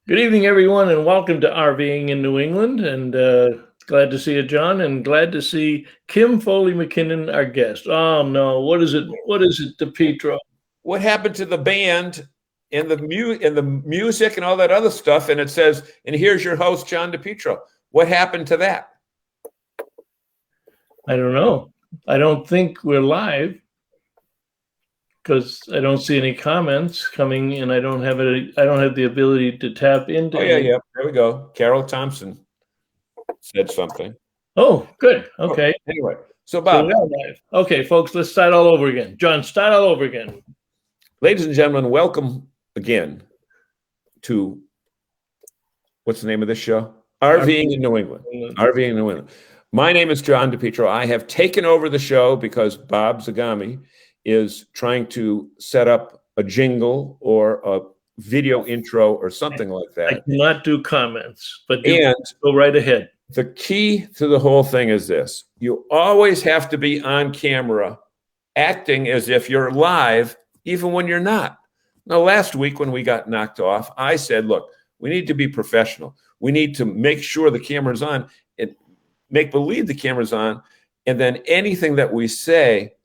Good evening, everyone, and welcome to RVing in New England. And glad to see you, John, and glad to see Kim Foley MacKinnon, our guest. Oh no, what is it? What is it, DePietro? What happened to the band and the music and all that other stuff? And it says, "And here's your host, John DePietro." What happened to that? I don't know. I don't think we're live because I don't see any comments coming, and I don't have the ability to tap into. Oh yeah. There we go. Carol Thompson said something. Oh, good. Okay. Anyway, so Bob. So we are live. Okay, folks, let's start all over again. John, start all over again. Ladies and gentlemen, welcome again to, what's the name of this show? RVing in New England. RVing in New England. My name is John DePietro. I have taken over the show because Bob Zagami is trying to set up a jingle or a video intro or something like that. I cannot do comments, but go right ahead. The key to the whole thing is this. You always have to be on camera, acting as if you're live, even when you're not. Now, last week when we got knocked off, I said, look, we need to be professional. We need to make sure the camera's on and make believe the camera's on. And then anything that we say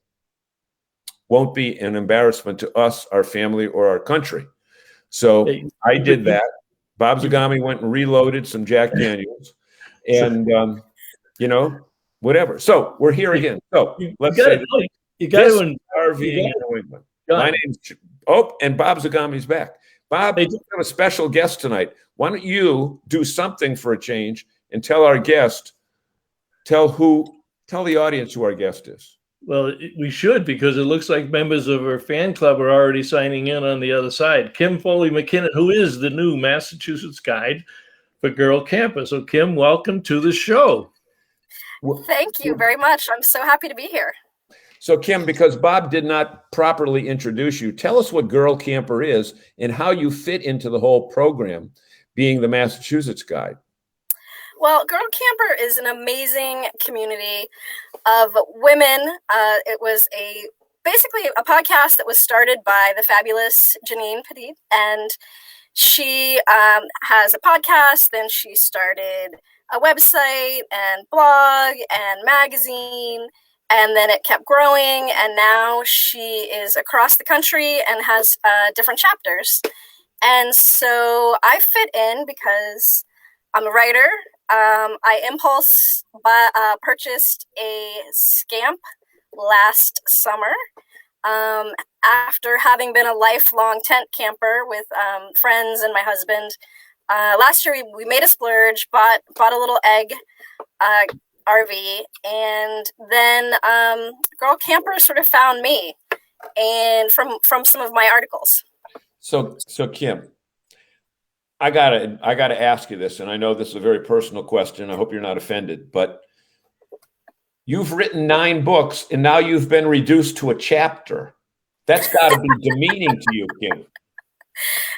won't be an embarrassment to us, our family, or our country. So I did that. Bob Zagami went and reloaded some Jack Daniels and, whatever. So we're here again. So let's say you got to RVing in New England. My name's and Bob Zagami's back. Bob, we have a special guest tonight. Why don't you do something for a change and tell our guest, tell the audience who our guest is. Well, we should, because it looks like members of our fan club are already signing in on the other side. Kim Foley MacKinnon, who is the new Massachusetts guide for Girl Camper. So, Kim, welcome to the show. Thank you very much. I'm so happy to be here. So, Kim, because Bob did not properly introduce you, tell us what Girl Camper is and how you fit into the whole program, being the Massachusetts guide. Well, Girl Camper is an amazing community of women. It was basically a podcast that was started by the fabulous Janine Petit, and she has a podcast. Then she started a website and blog and magazine, and then it kept growing, and now she is across the country and has different chapters. And so I fit in because I'm a writer. I impulse purchased a Scamp last summer after having been a lifelong tent camper with friends and my husband. Last year we made a splurge, bought a little egg RV, and then Girl Camper sort of found me, and from some of my articles. So Kim, I gotta ask you this, and I know this is a very personal question. I hope you're not offended, but you've written 9 books, and now you've been reduced to a chapter. That's got to be demeaning to you, Kim.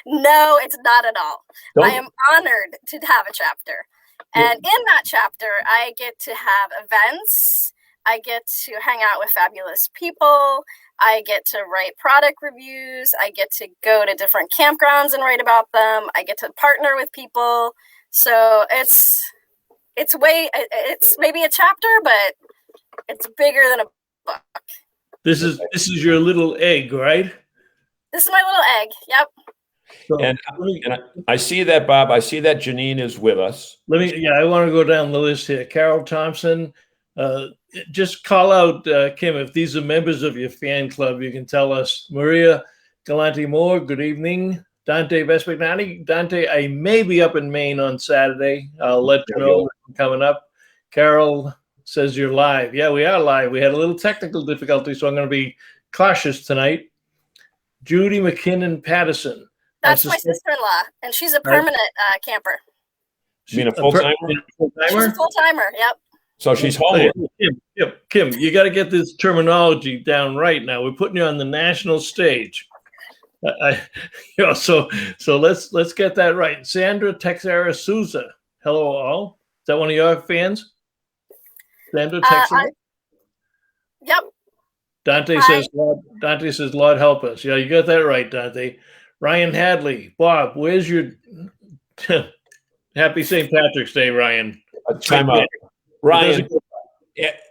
No, it's not at all. I am honored to have a chapter, and in that chapter, I get to have events. I get to hang out with fabulous people. I get to write product reviews. I get to go to different campgrounds and write about them. I get to partner with people. So it's maybe a chapter, but it's bigger than a book. This is your little egg, right? This is my little egg. Yep. So, and I see that, Bob. I see that Janine is with us. I want to go down the list here. Carol Thompson. Just call out, Kim, if these are members of your fan club, you can tell us. Maria Galante-Moore, good evening. Dante Vespignani. Dante, I may be up in Maine on Saturday. I'll let you know coming up. Carol says you're live. Yeah, we are live. We had a little technical difficulty, so I'm going to be cautious tonight. Judy McKinnon Patterson. That's my sister-in-law, and she's a permanent camper. You mean a full-timer? She's a full-timer, yep. So she's home. Kim, you got to get this terminology down right now. We're putting you on the national stage. So let's get that right. Sandra Texera Souza. Hello, all. Is that one of your fans? Sandra Texera? Yep. Dante says, Lord help us. Yeah, you got that right, Dante. Ryan Hadley. Bob, where's your Happy St. Patrick's Day, Ryan. Time out. Ryan,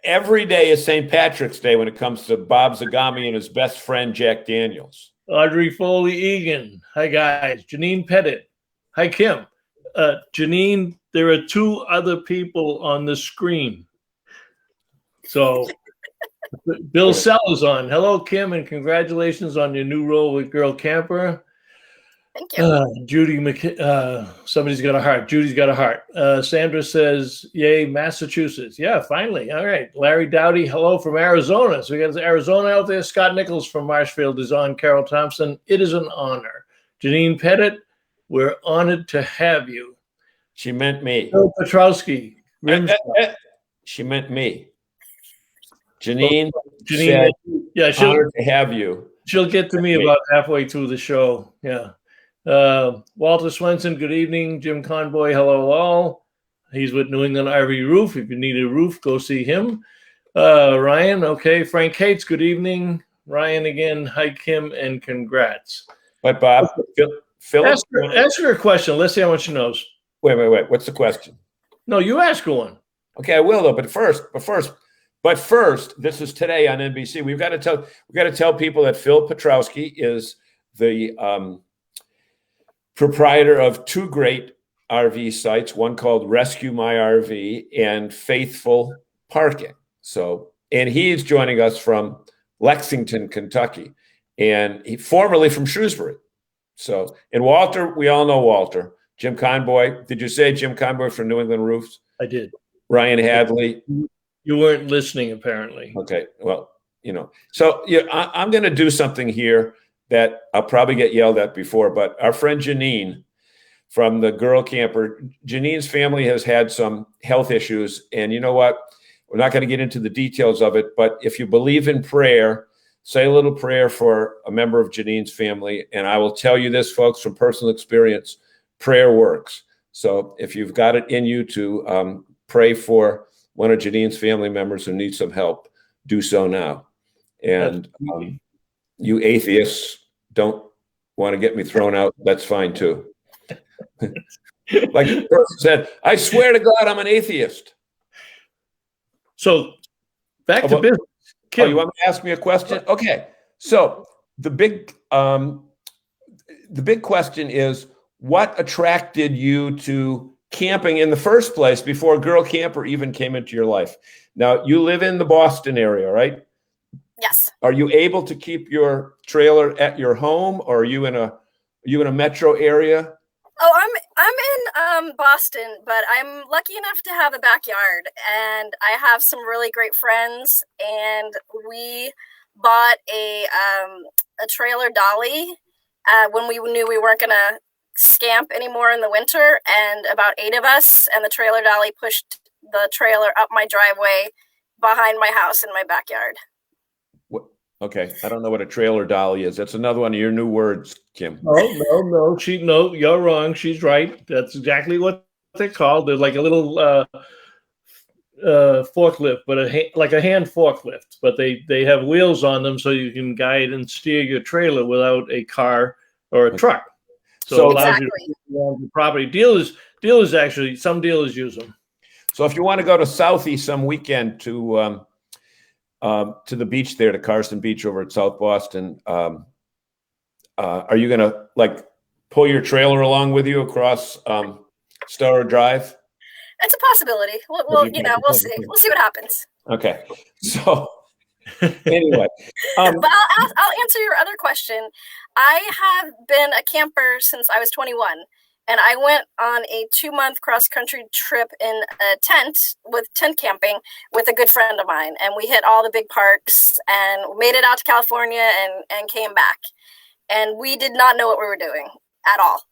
every day is St. Patrick's Day when it comes to Bob Zagami and his best friend, Jack Daniels. Audrey Foley Egan. Hi, guys. Janine Pettit. Hi, Kim. Janine, there are 2 other people on the screen. So Bill Sellers on. Hello, Kim, and congratulations on your new role with Girl Camper. Thank you. Judy somebody's got a heart. Judy's got a heart. Sandra says, yay, Massachusetts. Yeah, finally. All right. Larry Dowdy, hello from Arizona. So we got Arizona out there. Scott Nichols from Marshfield is on. Carol Thompson, it is an honor. Janine Pettit, we're honored to have you. She meant me. Bill Petrowski. She meant me. Janine said, yeah, honored to have you. She'll get to me about halfway through the show. Yeah. Walter Swenson, good evening. Jim Conboy, hello all. He's with New England RV Roof. If you need a roof, go see him. Ryan, okay. Frank Cates, good evening. Ryan again, hi Kim, and congrats. But Bob, Phil, ask her a question. Let's see how much she knows. Wait. What's the question? No, you ask her one. Okay, I will though. But first, this is today on NBC. We've got to tell people that Phil Petrowski is the proprietor of 2 great RV sites, one called Rescue My RV and Faithful Parking. So, and he's joining us from Lexington, Kentucky, and he formerly from Shrewsbury. So, and Walter, we all know Walter. Jim Conboy, did you say Jim Conboy from New England Roofs? I did. Ryan Hadley. You weren't listening, apparently. Okay, well, So yeah, I'm going to do something here that I'll probably get yelled at before, but our friend Janine from the Girl Camper, Janine's family has had some health issues, and you know what? We're not going to get into the details of it, but if you believe in prayer, say a little prayer for a member of Janine's family, and I will tell you this, folks, from personal experience, prayer works. So if you've got it in you to pray for one of Janine's family members who needs some help, do so now. And you atheists don't want to get me thrown out, that's fine too. Like the person said, I swear to God, I'm an atheist. So back to business. Kim. Oh, you want to ask me a question? Okay. So the big question is, what attracted you to camping in the first place before Girl Camper even came into your life? Now, you live in the Boston area, right? Yes. Are you able to keep your trailer at your home, or are you in a metro area? Oh, I'm in Boston, but I'm lucky enough to have a backyard, and I have some really great friends, and we bought a trailer dolly when we knew we weren't gonna scamp anymore in the winter, and about 8 of us, and the trailer dolly pushed the trailer up my driveway behind my house in my backyard. Okay, I don't know what a trailer dolly is. That's another one of your new words, Kim. No, you're wrong. She's right. That's exactly what they're called. They're like a little forklift, but like a hand forklift. But they have wheels on them, so you can guide and steer your trailer without a car or a truck. So it allows you to go the property. Dealers actually, some dealers use them. So if you want to go to Southie some weekend to the beach there, to Carson Beach over at South Boston, are you going to like pull your trailer along with you across Storer Drive? It's a possibility. We'll see. We'll see what happens. Okay. So anyway, but I'll answer your other question. I have been a camper since I was 21. And I went on a 2-month cross-country trip in a tent camping with a good friend of mine. And we hit all the big parks and made it out to California and came back. And we did not know what we were doing at all.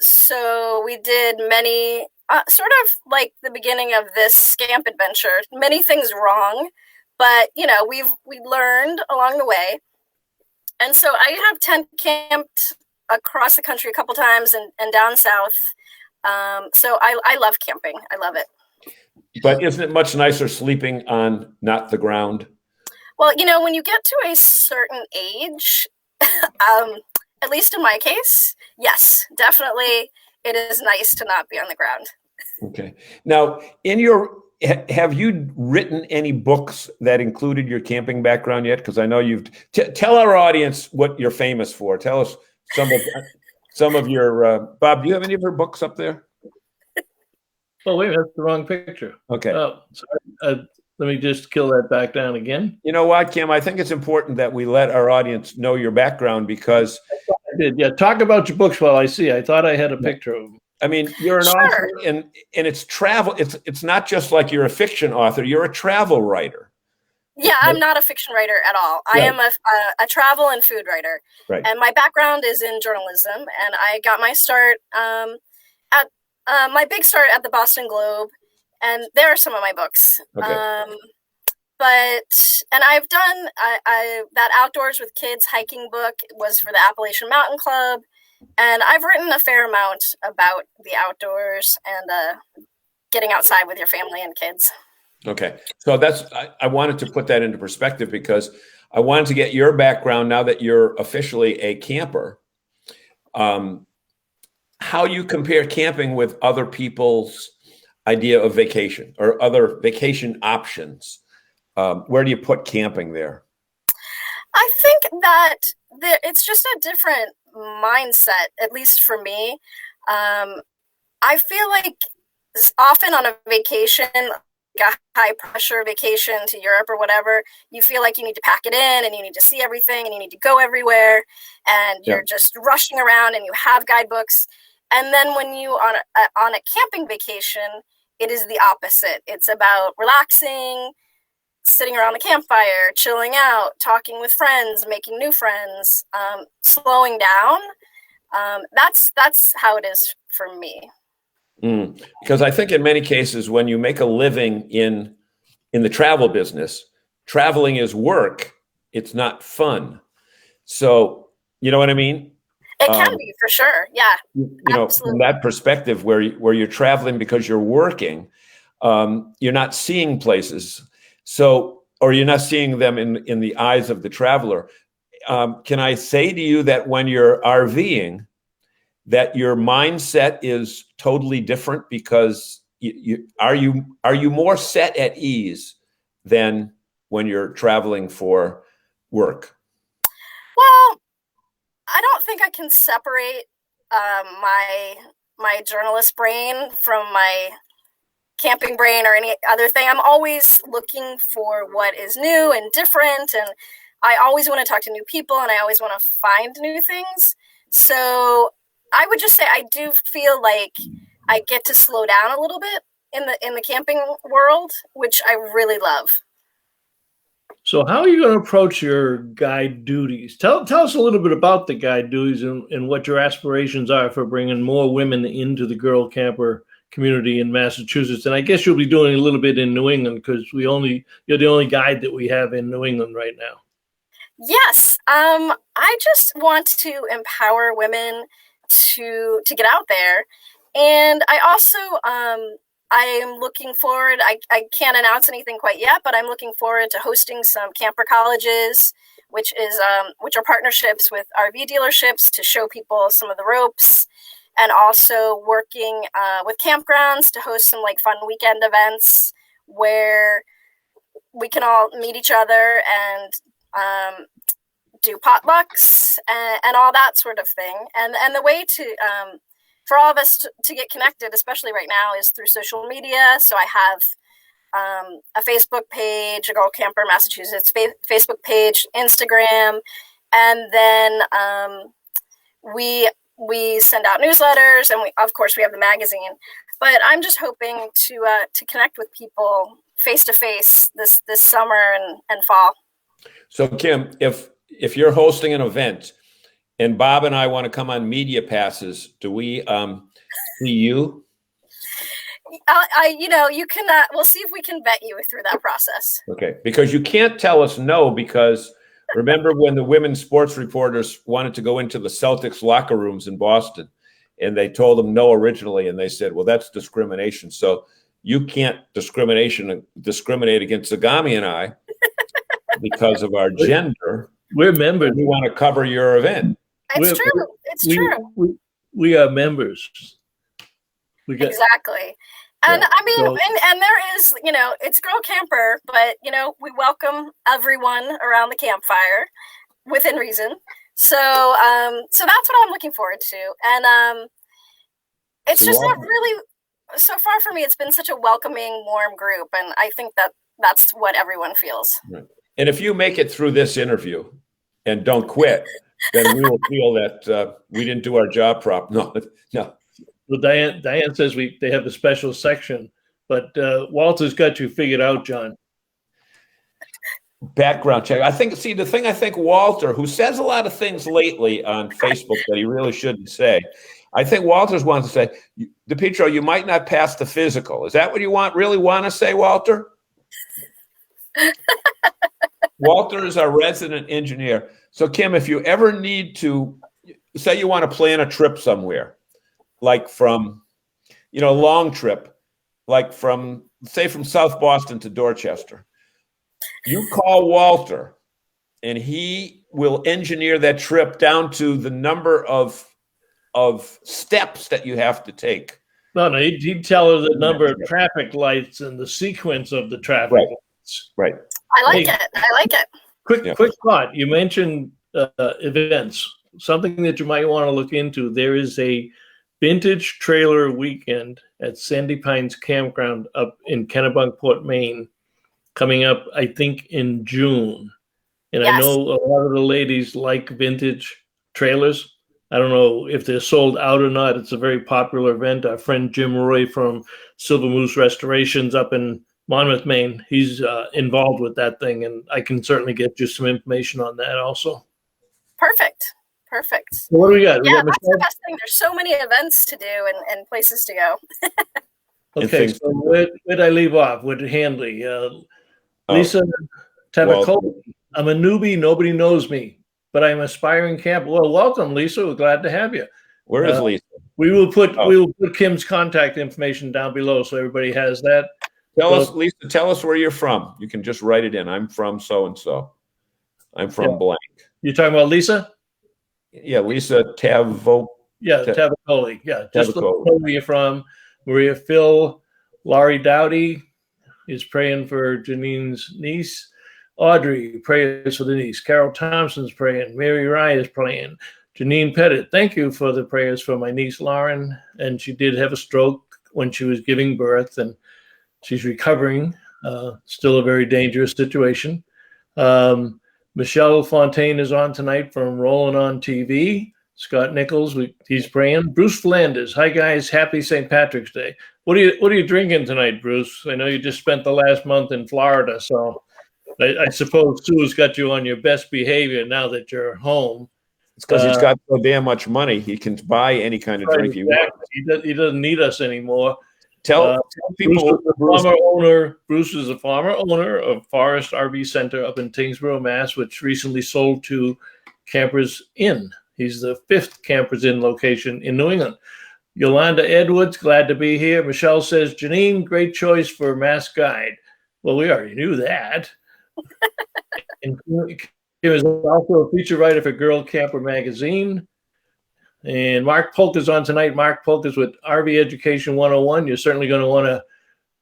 So we did many, sort of like the beginning of this scamp adventure, many things wrong. But, we learned along the way. And so I have tent camped across the country a couple times and down south. So I love camping. I love it. But isn't it much nicer sleeping on not the ground? Well, when you get to a certain age, at least in my case, yes, definitely. it is nice to not be on the ground. Okay. Now, have you written any books that included your camping background yet? Because I know tell our audience what you're famous for. Tell us some of your, Bob, do you have any of her books up there? Oh, wait, that's the wrong picture. Okay. Oh, sorry. Let me just kill that back down again. You know what, Kim? I think it's important that we let our audience know your background because I did. Yeah, talk about your books while I see. I thought I had a picture of them. I mean, you're an author, and it's travel. It's not just like you're a fiction author. You're a travel writer. Yeah, I'm not a fiction writer at all. Right. I am a travel and food writer. Right. And my background is in journalism, and I got my start my big start at the Boston Globe, and there are some of my books. Okay. And I've done that Outdoors with Kids hiking book was for the Appalachian Mountain Club, and I've written a fair amount about the outdoors and getting outside with your family and kids. Okay, so I wanted to put that into perspective because I wanted to get your background now that you're officially a camper. How you compare camping with other people's idea of vacation or other vacation options. Where do you put camping there? I think that it's just a different mindset, at least for me. I feel like often on a vacation, like a high pressure vacation to Europe or whatever, you feel like you need to pack it in and you need to see everything and you need to go everywhere and you're just rushing around and you have guidebooks. And then when you on a camping vacation, it is the opposite. It's about relaxing, sitting around the campfire, chilling out, talking with friends, making new friends, slowing down. That's how it is for me. Because I think in many cases, when you make a living in the travel business, traveling is work. It's not fun. So, you know what I mean? It can be, for sure. Yeah. You know, from that perspective where you're traveling because you're working, you're not seeing places. So, or you're not seeing them in the eyes of the traveler. Can I say to you that when you're RVing, that your mindset is totally different because are you more set at ease than when you're traveling for work? Well, I don't think I can separate my journalist brain from my camping brain or any other thing. I'm always looking for what is new and different, and I always want to talk to new people and I always want to find new things. So I would just say I do feel like I get to slow down a little bit in the camping world, which I really love. So how are you going to approach your guide duties? Tell us a little bit about the guide duties and what your aspirations are for bringing more women into the Girl Camper community in Massachusetts. And I guess you'll be doing a little bit in New England because you're the only guide that we have in New England right now. Yes. I just want to empower women to get out there. And I also, I am looking forward, I can't announce anything quite yet, but I'm looking forward to hosting some camper colleges, which are partnerships with RV dealerships to show people some of the ropes, and also working with campgrounds to host some like fun weekend events where we can all meet each other and do potlucks and all that sort of thing. And the way to for all of us to get connected, especially right now, is through social media. So I have a Facebook page, a Girl Camper Massachusetts Facebook page, Instagram, and then we send out newsletters, and of course we have the magazine. But I'm just hoping to connect with people face to face this summer and fall. So Kim, if you're hosting an event and Bob and I want to come on media passes, do we see you? You can. We'll see if we can vet you through that process. Okay, because you can't tell us no, because remember when the women's sports reporters wanted to go into the Celtics locker rooms in Boston, and they told them no originally, and they said, well, that's discrimination. So you can't discriminate against Zagami and I because of our gender. We're members. We want to cover your event. It's true. We are members. Exactly. And Yeah. I mean, and there is, it's Girl Camper, but, we welcome everyone around the campfire within reason. So, so that's what I'm looking forward to. And it's just not really, so far for me, it's been such a welcoming, warm group. And I think that's what everyone feels. Right. And if you make it through this interview and don't quit, then we will feel that we didn't do our job properly. No. Well, Diane says they have a special section, but Walter's got you figured out, John. Background check. I think Walter, who says a lot of things lately on Facebook that he really shouldn't say, I think Walter's wants to say, DePietro, you might not pass the physical. Is that what you really want to say, Walter? Walter is our resident engineer. So, Kim, if you ever need to, say you want to plan a trip somewhere, like from, a long trip, like from South Boston to Dorchester, you call Walter and he will engineer that trip down to the number of steps that you have to take. No, he'd tell her the number of traffic lights and the sequence of the traffic lights. Right. I like it. Quick thought. You mentioned events. Something that you might want to look into. There is a vintage trailer weekend at Sandy Pines Campground up in Kennebunkport, Maine, coming up, I think, in June. And yes. I know a lot of the ladies like vintage trailers. I don't know if they're sold out or not. It's a very popular event. Our friend Jim Roy from Silver Moose Restorations up in Monmouth, Maine, he's involved with that thing. And I can certainly get you some information on that also. Perfect. So what do we got? Yeah, that's the best thing. There's so many events to do and places to go. Okay, so where did I leave off? With Handley? Lisa Tabacoli. I'm a newbie. Nobody knows me, but I'm aspiring camper. Well, welcome, Lisa. We're glad to have you. Where is Lisa? We will put Kim's contact information down below so everybody has that. Lisa, tell us where you're from. You can just write it in. I'm from so-and-so. I'm from blank. You're talking about Lisa? Yeah, Lisa Tabacoli. Yeah, just know where you're from. Maria Phil, Laurie Dowdy is praying for Janine's niece. Audrey prays for the niece. Carol Thompson's praying. Mary Rye is praying. Janine Pettit, thank you for the prayers for my niece Lauren. And she did have a stroke when she was giving birth, and she's recovering. Still a very dangerous situation. Michelle Fontaine is on tonight from Rolling on TV. Scott Nichols, he's praying. Bruce Flanders, hi guys, happy St. Patrick's Day. What are you drinking tonight, Bruce? I know you just spent the last month in Florida, so I suppose Sue's got you on your best behavior now that you're home. It's because he's got so damn much money, he can buy any kind of drink he wants. He doesn't need us anymore. Tell people. Bruce is a former owner of Forest RV Center up in Tingsboro, Mass., which recently sold to Campers Inn. He's the 5th Campers Inn location in New England. Yolanda Edwards, glad to be here. Michelle says, Janine, great choice for Mass Guide. Well, we already knew that. And Kim is also a feature writer for Girl Camper Magazine. And Mark Polk is on tonight. Mark Polk is with RV Education 101. You're certainly going to want to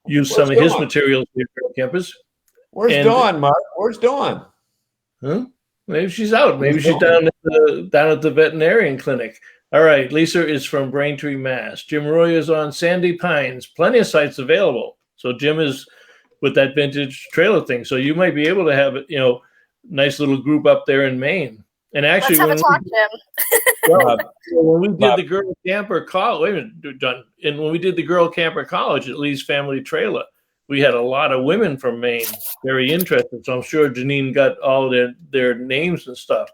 use some of his materials for your campers. Where's Dawn, Mark? Where's Dawn? Huh? Maybe she's out. Maybe she's down at the veterinarian clinic. All right. Lisa is from Braintree, Mass. Jim Roy is on Sandy Pines. Plenty of sites available. So Jim is with that vintage trailer thing. So you might be able to have nice little group up there in Maine. And actually, let's have a talk, Jim. When we did the Girl Camper College, wait a minute, John. And when we did the Girl Camper College at Lee's Family Trailer, we had a lot of women from Maine very interested. So I'm sure Janine got all their names and stuff.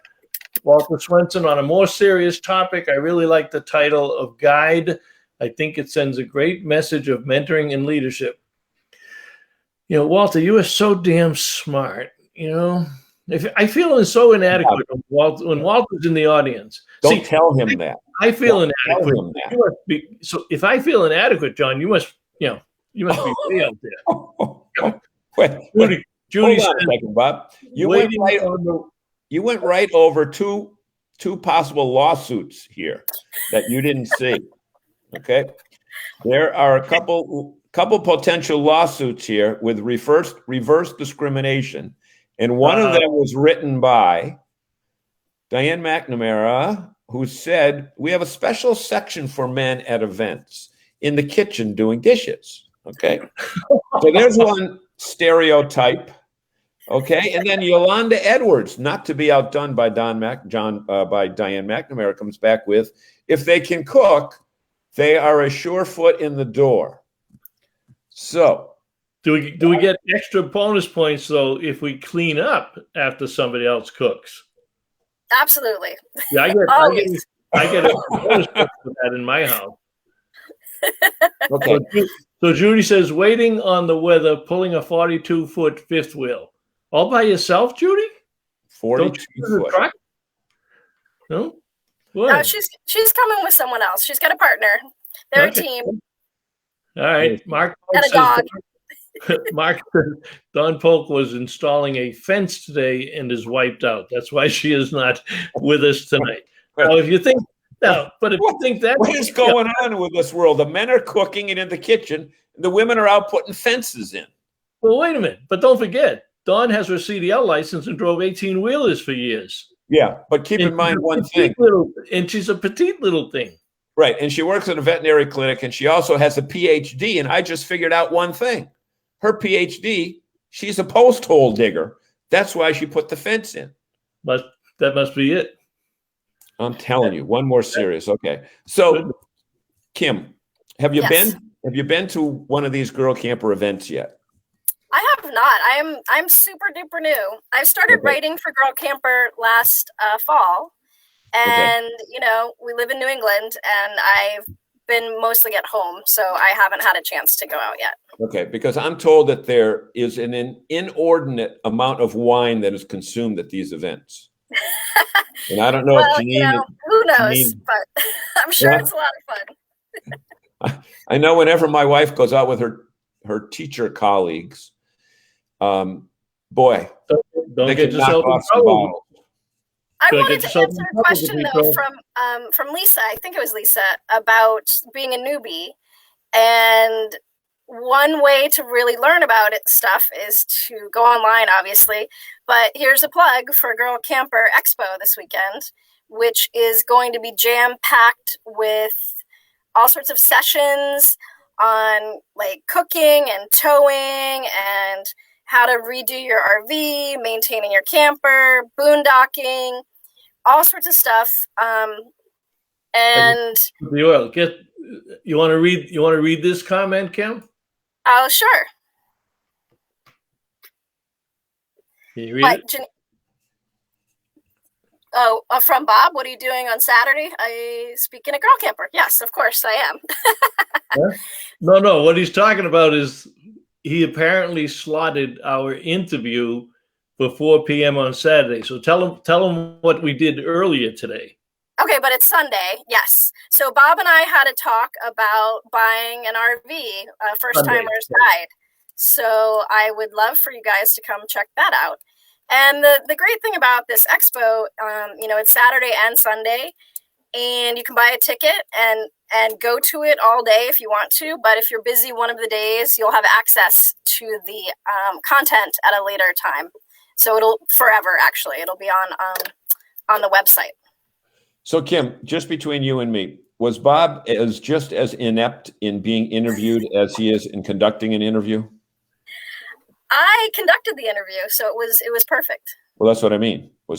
Walter Swenson, on a more serious topic, I really like the title of Guide. I think it sends a great message of mentoring and leadership. Walter, you are so damn smart. I feel so inadequate when Walter's in the audience. Don't tell him that. I feel inadequate. So if I feel inadequate, John, you must be way out there. Wait, Judy hold on a second, Bob. You went right over two possible lawsuits here that you didn't see. Okay. There are a couple potential lawsuits here with reverse discrimination, and one of them was written by Diane McNamara, who said, we have a special section for men at events in the kitchen doing dishes. Okay. So there's one stereotype. Okay. And then Yolanda Edwards, not to be outdone by Diane McNamara, comes back with, if they can cook, they are a sure foot in the door. So do we get extra bonus points though if we clean up after somebody else cooks? Absolutely. Yeah, I get a bonus point for that in my house. Okay. So Judy says, waiting on the weather, pulling a 42-foot fifth wheel. All by yourself, Judy? 42 foot. No? No, she's coming with someone else. She's got a partner. They're a team. All right. Mark and a dog. Mark, Don Polk was installing a fence today and is wiped out. That's why she is not with us tonight. Now, if you think that, what is going on with this world? The men are cooking and in the kitchen, and the women are out putting fences in. Well, wait a minute. But don't forget, Dawn has her CDL license and drove 18-wheelers for years. Yeah, but keep in mind one thing. And she's a petite little thing. Right, and she works at a veterinary clinic, and she also has a PhD, and I just figured out one thing. Her PhD, she's a post hole digger. That's why she put the fence in. But that must be it. I'm telling you, one more serious. Okay. So, Kim, have you been to one of these Girl Camper events yet? I have not. I'm super duper new. I started writing for Girl Camper last fall. And, we live in New England, and I've been mostly at home, so I haven't had a chance to go out yet. Okay, because I'm told that there is an inordinate amount of wine that is consumed at these events. And I don't know if Janine... who knows, but I'm sure it's a lot of fun. I know whenever my wife goes out with her teacher colleagues, boy, don't get yourself in trouble. I wanted to answer a question though from Lisa. I think it was Lisa about being a newbie, and one way to really learn about stuff is to go online, obviously. But here's a plug for Girl Camper Expo this weekend, which is going to be jam-packed with all sorts of sessions on like cooking and towing and how to redo your RV, maintaining your camper, boondocking, all sorts of stuff. And you want to read this comment, Kim? Oh, sure. Can you read it? From Bob. What are you doing on Saturday? Speaking of Girl Camper. Yes, of course I am. Yeah? No. What he's talking about is he apparently slotted our interview for 4 p.m. on Saturday. So tell him what we did earlier today. Okay, but it's Sunday, yes. So Bob and I had a talk about buying an RV, a first-timer's guide. So I would love for you guys to come check that out. And the great thing about this expo, it's Saturday and Sunday, and you can buy a ticket and go to it all day if you want to. But if you're busy one of the days, you'll have access to the content at a later time. So it'll forever, actually. It'll be on the website. So, Kim, just between you and me, was Bob just as inept in being interviewed as he is in conducting an interview? I conducted the interview, so it was perfect. Well, that's what I mean. Were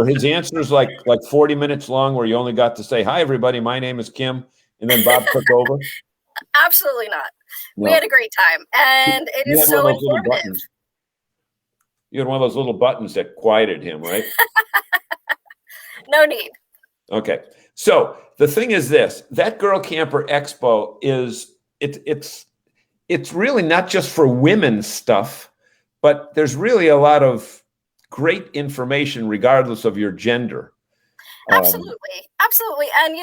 his answers like 40 minutes long where you only got to say, "Hi, everybody, my name is Kim," and then Bob took over? Absolutely not. No. We had a great time, and it is so informative. You had one of those little buttons that quieted him, right? No need. Okay. So the thing is this, that Girl Camper Expo it's really not just for women's stuff, but there's really a lot of great information regardless of your gender. Absolutely. And,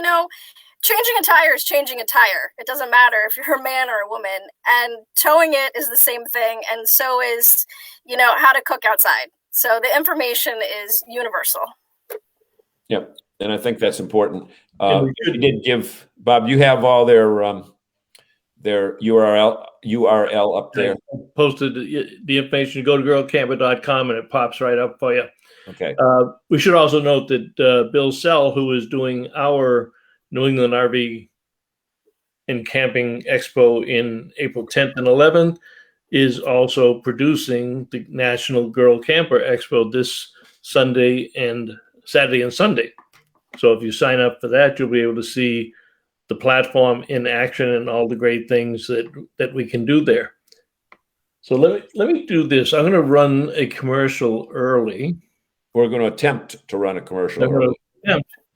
changing a tire is changing a tire. It doesn't matter if you're a man or a woman. And towing it is the same thing. And so is, how to cook outside. So the information is universal. Yeah. And I think that's important. And we You did give, Bob, you have all their URL up there. I posted the information. Go to girlcamper.com and it pops right up for you. Okay. We should also note that Bill Sell, who is doing our New England RV and Camping Expo in April 10th and 11th, is also producing the National Girl Camper Expo this Saturday and Sunday. So if you sign up for that, you'll be able to see the platform in action and all the great things that we can do there. So let me do this. I'm going to run a commercial early. We're going to attempt to run a commercial early.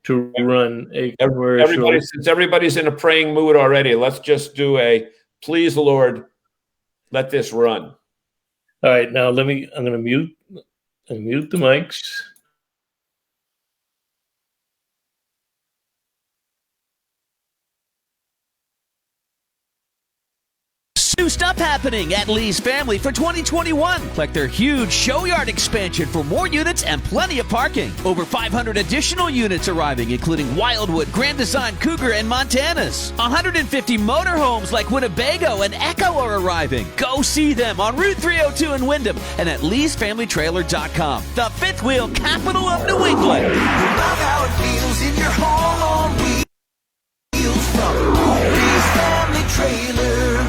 To run a commercial. Since everybody's in a praying mood already, let's just do a please, Lord, let this run. All right, now I'm going to mute the mics. New stuff happening at Lee's Family for 2021, like their huge show yard expansion for more units and plenty of parking. Over 500 additional units arriving, including Wildwood, Grand Design, Cougar, and Montanas. 150 motorhomes like Winnebago and Echo are arriving. Go see them on Route 302 in Windham and at leesfamilytrailer.com, the fifth wheel capital of New England. Love how it feels in your home on wheels from Lee's Family Trailer.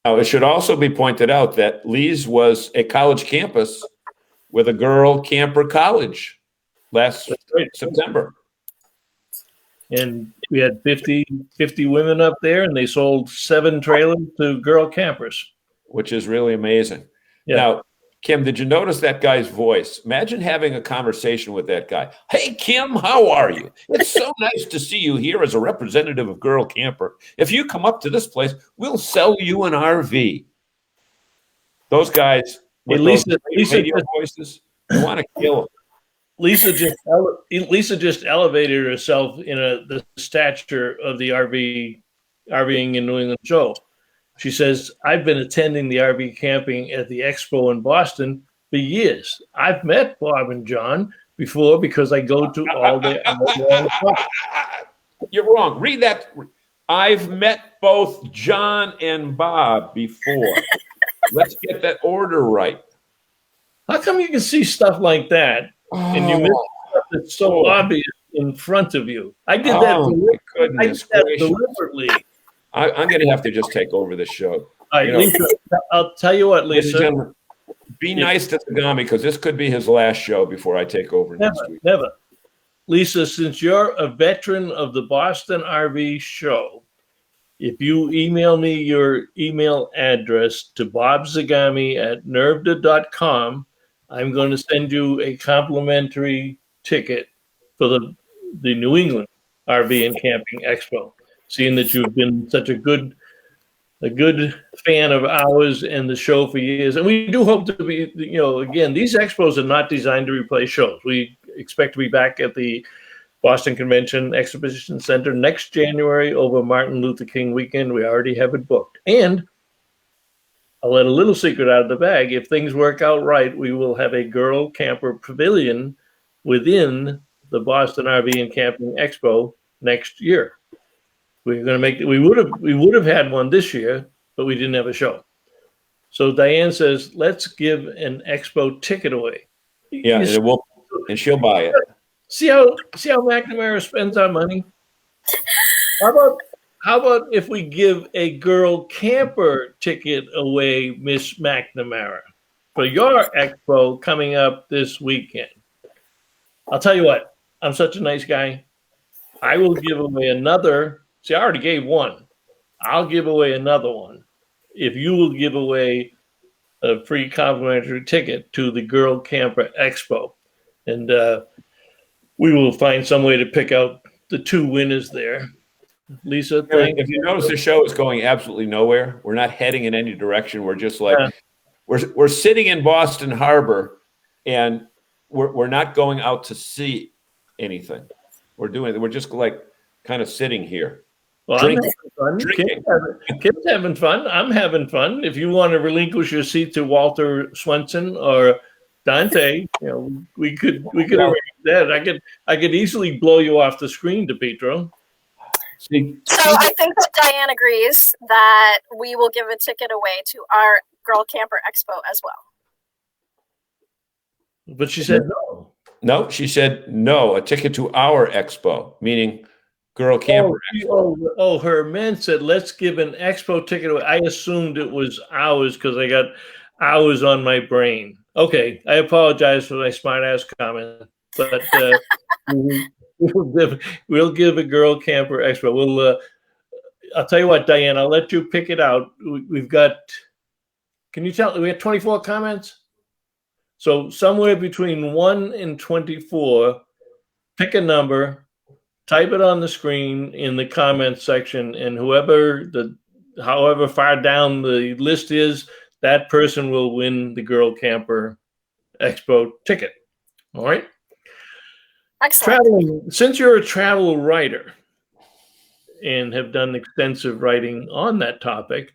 Now, it should also be pointed out that Lee's was a college campus with a Girl Camper College last September. And we had 50 women up there, and they sold 7 trailers to girl campers. Which is really amazing. Yeah. Now, Kim, did you notice that guy's voice? Imagine having a conversation with that guy. Hey, Kim, how are you? It's so nice to see you here as a representative of Girl Camper. If you come up to this place, we'll sell you an RV. Those guys with Lisa radio voices, they want to kill them. Lisa just elevated herself in the stature of the RVing in New England show. She says, I've been attending the RV camping at the expo in Boston for years. I've met Bob and John before because I go to all the You're wrong. Read that. I've met both John and Bob before. Let's get that order right. How come you can see stuff like that and you miss stuff that's so obvious in front of you? I did that deliberately. I'm going to have to just take over this show. All right, Lisa, I'll tell you what, Lisa. Be nice to Tagami because this could be his last show before I take over next week. Never. Lisa, since you're a veteran of the Boston RV show, if you email me your email address to bobzagami@nervda.com, I'm going to send you a complimentary ticket for the New England RV and Camping Expo. Seeing that you've been such a good fan of ours and the show for years. And we do hope to be, again, these expos are not designed to replace shows. We expect to be back at the Boston Convention Exhibition Center next January over Martin Luther King weekend. We already have it booked. And I'll let a little secret out of the bag. If things work out right, we will have a Girl Camper Pavilion within the Boston RV and Camping Expo next year. We're going to make. We would have had one this year, but we didn't have a show. So Diane says, "Let's give an expo ticket away." Yeah, and she'll buy it. See how McNamara spends our money. How about if we give a Girl Camper ticket away, Miss McNamara, for your expo coming up this weekend? I'll tell you what. I'm such a nice guy. I will give away another. See, I already gave one. I'll give away another one if you will give away a free complimentary ticket to the Girl Camper Expo. And we will find some way to pick out the 2 winners there. Lisa, if you notice, the show is going absolutely nowhere. We're not heading in any direction. We're just like, we're sitting in Boston Harbor, and we're not going out to see anything. We're just like kind of sitting here. Well, drinking. Kim's having fun. I'm having fun. If you want to relinquish your seat to Walter Swenson or Dante, we could arrange. that. I could easily blow you off the screen, DePietro. So I think that Diane agrees that we will give a ticket away to our Girl Camper Expo as well. But she said no. No, she said no, a ticket to our expo, meaning Girl Camper Expo. Her man said, let's give an expo ticket away. I assumed it was ours because I got hours on my brain. Okay, I apologize for my smart-ass comment, but we'll give a Girl Camper Expo. I'll tell you what, Diane, I'll let you pick it out. We've got, can you tell, we have 24 comments? So somewhere between 1 and 24, pick a number, type it on the screen in the comments section, and however far down the list is, that person will win the Girl Camper Expo ticket. All right? Excellent. Since you're a travel writer and have done extensive writing on that topic,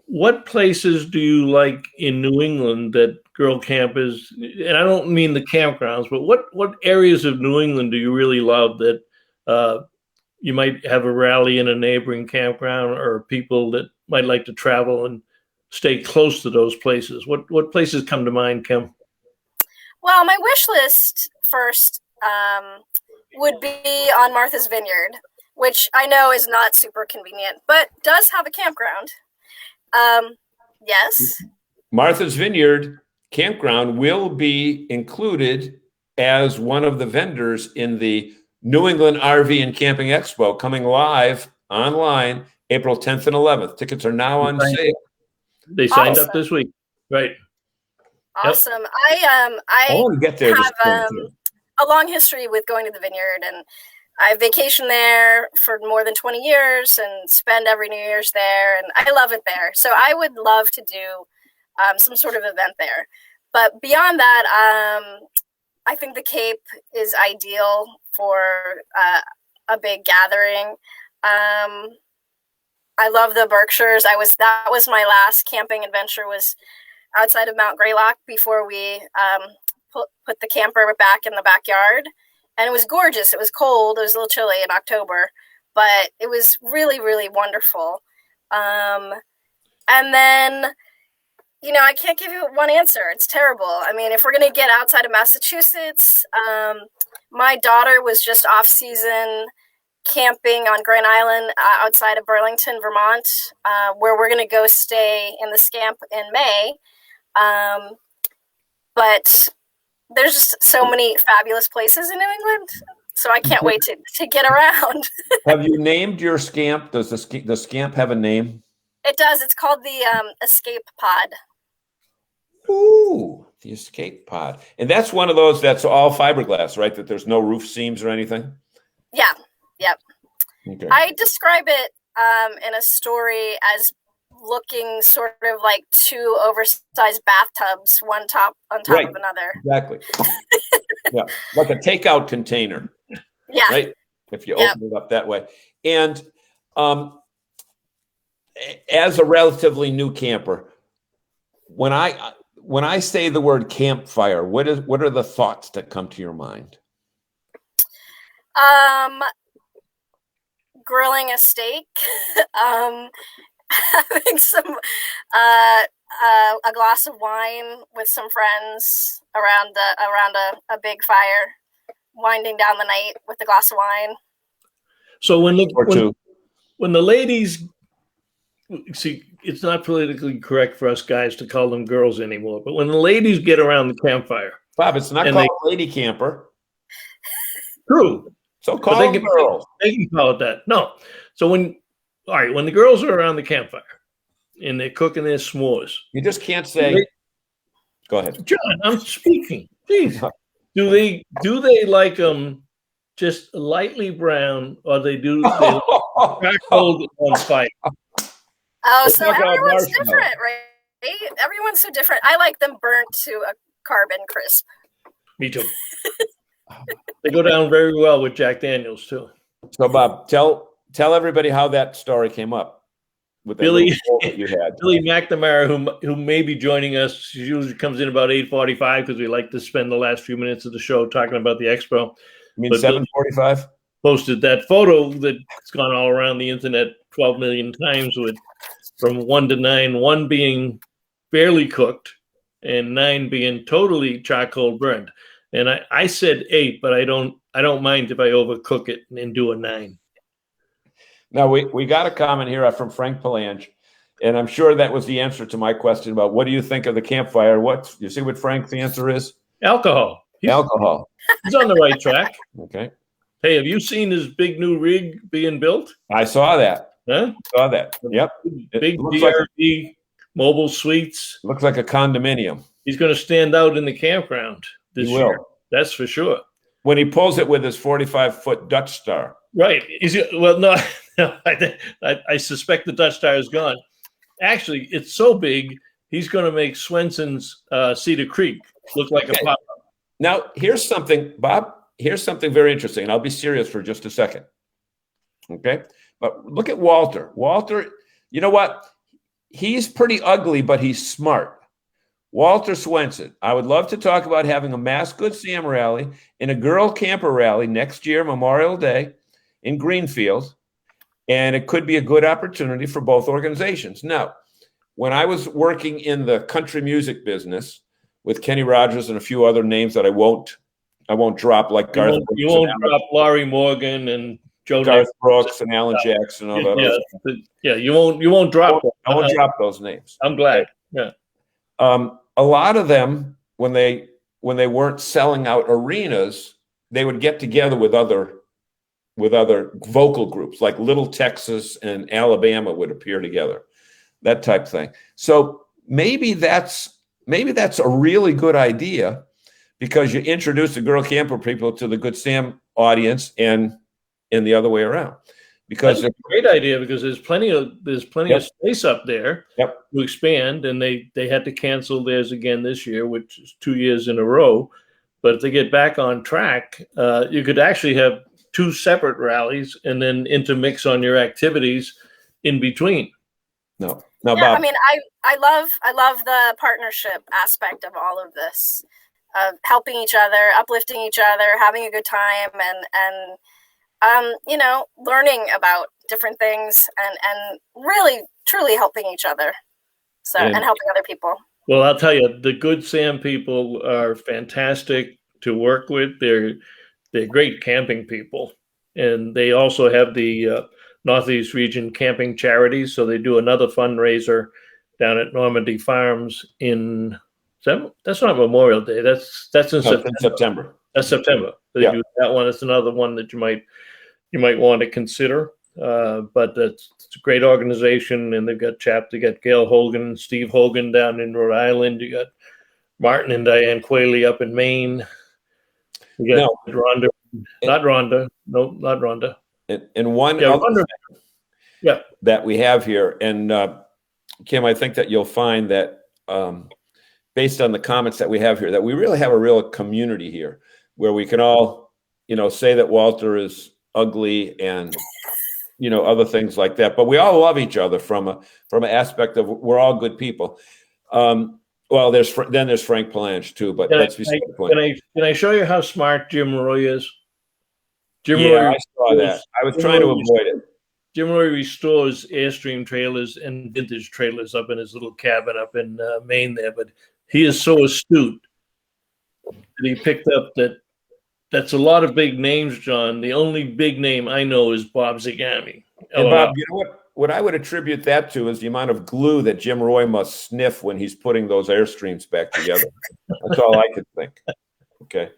what places do you like in New England that Girl Camp is? And I don't mean the campgrounds, but what areas of New England do you really love that you might have a rally in a neighboring campground, or people that might like to travel and stay close to those places? What places come to mind, Kim? Well, my wish list first would be on Martha's Vineyard, which I know is not super convenient, but does have a campground. Yes. Martha's Vineyard campground will be included as one of the vendors in the New England RV and Camping Expo, coming live online April 10th and 11th. Tickets are now on sale. They signed up this week, right? Awesome. Yep. I want to get there have a long history with going to the vineyard, and I vacation there for more than 20 years and spend every New Year's there, and I love it there. So I would love to do some sort of event there. But beyond that, I think the Cape is ideal for a big gathering. I love the Berkshires. That was my last camping adventure, was outside of Mount Greylock before we put the camper back in the backyard. And it was gorgeous. It was cold. It was a little chilly in October, but it was really, really wonderful. And then, I can't give you one answer. It's terrible. I mean, if we're going to get outside of Massachusetts, my daughter was just off season camping on Grand Island outside of Burlington, Vermont, where we're going to go stay in the Scamp in May. But there's just so many fabulous places in New England, so I can't wait to get around. Have you named your Scamp? Does the Scamp have a name? It does. It's called the Escape Pod. Ooh, the Escape Pod. And that's one of those that's all fiberglass, right? That there's no roof seams or anything? Yeah. Yep. Okay. I describe it in a story as looking sort of like two oversized bathtubs, one on top right. of another. Exactly. Yeah, like a takeout container. Yeah. Right? If you open it up that way. And as a relatively new camper, when I say the word campfire, what are the thoughts that come to your mind? Grilling a steak, having some a glass of wine with some friends around a big fire, winding down the night with a glass of wine. So when the ladies, see, it's not politically correct for us guys to call them girls anymore, but when the ladies get around the campfire, Bob, it's not called lady camper. True. So call them girls. They can call it that. No. So when the girls are around the campfire and they're cooking their s'mores, you just can't say. Go ahead, John. I'm speaking. Please. Do they like them just lightly brown, or they crackled on fire? Oh, so everyone's different, right? Everyone's so different. I like them burnt to a carbon crisp. Me too. They go down very well with Jack Daniels too. So, Bob, tell everybody how that story came up. with that Billy little poll that you had. Billy McNamara, who may be joining us, she usually comes in about 8:45 because we like to spend the last few minutes of the show talking about the expo. You mean 7:45? Posted that photo that's gone all around the internet 12 million times with from 1 to 9, 1 being barely cooked and 9 being totally charcoal burned. And I said 8, but I don't mind if I overcook it and do a 9. Now we got a comment here from Frank Palange, and I'm sure that was the answer to my question about what do you think of the campfire? What you see what Frank's answer is? Alcohol. Alcohol. He's on the right track. Okay. Hey, have you seen his big new rig being built? I saw that. Huh? Saw that. Yep. Big DRV mobile suites. Looks like a condominium. He's going to stand out in the campground this year. That's for sure. When he pulls it with his 45-foot Dutch Star. Right. Well, no, I suspect the Dutch Star is gone. Actually, it's so big, he's going to make Swenson's Cedar Creek look like a pop-up. Now, here's something, Bob. Here's something very interesting, and I'll be serious for just a second. Okay? But look at Walter. Walter, you know what? He's pretty ugly, but he's smart. Walter Swenson. I would love to talk about having a Mass Good Sam rally and a Girl Camper rally next year, Memorial Day, in Greenfield. And it could be a good opportunity for both organizations. Now, when I was working in the country music business with Kenny Rogers and a few other names that I won't drop, like Garth Brooks. You won't drop Laurie Morgan and Garth Brooks and Alan Jackson and all that. Yeah, you won't drop them. I won't drop those names. I'm glad. Yeah. A lot of them, when they weren't selling out arenas, they would get together with other vocal groups, like Little Texas and Alabama would appear together, that type of thing. So maybe that's a really good idea, because you introduce the Girl Camper people to the Good Sam audience and the other way around. Because that's a great idea, because there's plenty of space up there to expand, and they had to cancel theirs again this year, which is 2 years in a row. But if they get back on track, you could actually have 2 separate rallies and then intermix on your activities in between. Now, yeah, Bob, I mean, I love the partnership aspect of all of this, of helping each other, uplifting each other, having a good time, and learning about different things and really, truly helping each other. So, and helping other people. Well, I'll tell you, the Good Sam people are fantastic to work with. They're great camping people. And they also have the Northeast Region Camping Charities. So they do another fundraiser down at Normandy Farms that's not Memorial Day. That's in September. That's September. They do that one. It's another one that you might want to consider. But it's a great organization, and they've got They got Gail Hogan, Steve Hogan down in Rhode Island. You got Martin and Diane Quayle up in Maine. You got Rhonda. Not Rhonda. No, not Rhonda. And one other thing that we have here, and Kim, I think that you'll find that based on the comments that we have here, that we really have a real community here where we can all, say that Walter is ugly and, other things like that. But we all love each other from an aspect of we're all good people. Well, there's Frank Palange too, but that's beside the point. Can I show you how smart Jim Roy is? I saw that. I was trying to avoid it. Jim Roy restores Airstream trailers and vintage trailers up in his little cabin up in Maine there, but he is so astute that he picked up that's a lot of big names, John. The only big name I know is Bob Zagami. And Bob, you know what I would attribute that to is the amount of glue that Jim Roy must sniff when he's putting those Airstreams back together. That's all I could think. Okay.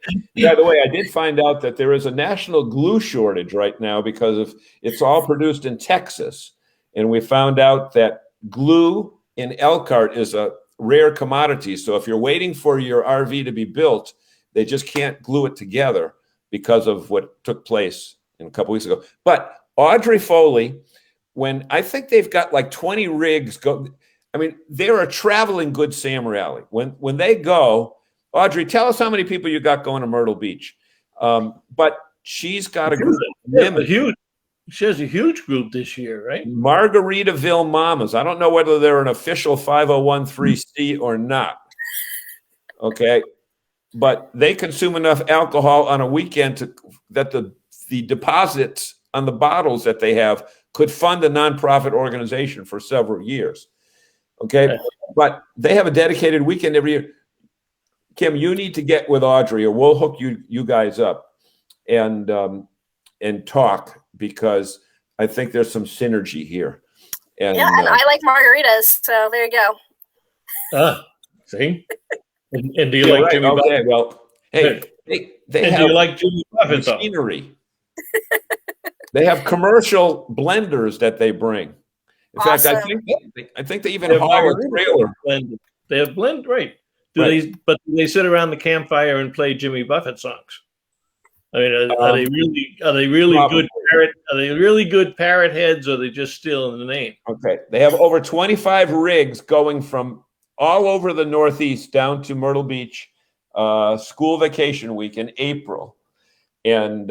By the way, I did find out that there is a national glue shortage right now because it's all produced in Texas. And we found out that glue in Elkhart is a rare commodity. So if you're waiting for your RV to be built, they just can't glue it together because of what took place a couple weeks ago. But Audrey Foley, when I think they've got like 20 rigs they're a traveling Good Sam rally. When they go, Audrey, tell us how many people you got going to Myrtle Beach. But she's got a group. Huge. She has a huge group this year, right? Margaritaville Mamas. I don't know whether they're an official 501c or not. Okay. But they consume enough alcohol on a weekend that the deposits on the bottles that they have could fund a nonprofit organization for several years. Okay. But they have a dedicated weekend every year. Kim, you need to get with Audrey, or we'll hook you guys up and talk, because I think there's some synergy here. And I like margaritas, so there you go. See? And do you like Jimmy Buffett? Okay, well, hey, they have do you like Jimmy Buffett machinery. They have commercial blenders that they bring. In fact, I think they even haul a trailer. They have blend, right? Do they sit around the campfire and play Jimmy Buffett songs? I mean, are they really good parrot? Are they really good parrot heads, or are they just still in the name? Okay, they have over 25 rigs going from all over the Northeast down to Myrtle Beach, school vacation week in April, and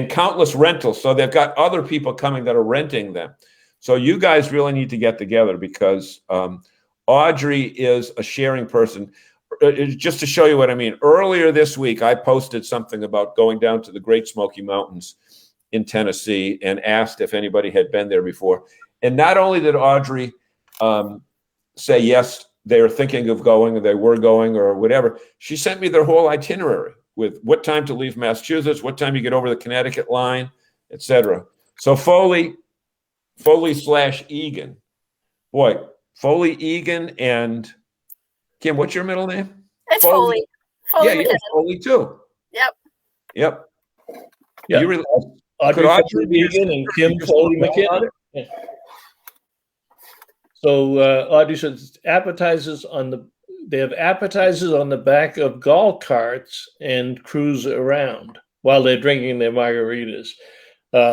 countless rentals. So they've got other people coming that are renting them. So you guys really need to get together, because Audrey is a sharing person. Just to show you what I mean, earlier this week, I posted something about going down to the Great Smoky Mountains in Tennessee and asked if anybody had been there before. And not only did Audrey say, yes, they were thinking of going, or they were going, or whatever, she sent me their whole itinerary with what time to leave Massachusetts, what time you get over the Connecticut line, etc. So Foley/Egan. Boy, Foley, Egan, and Kim, what's your middle name? It's Foley. Foley MacKinnon. Foley too. Yep. Yeah. Audrey Egan and Kim Foley MacKinnon. Yeah. So Audrey says appetizers they have appetizers on the back of golf carts and cruise around while they're drinking their margaritas.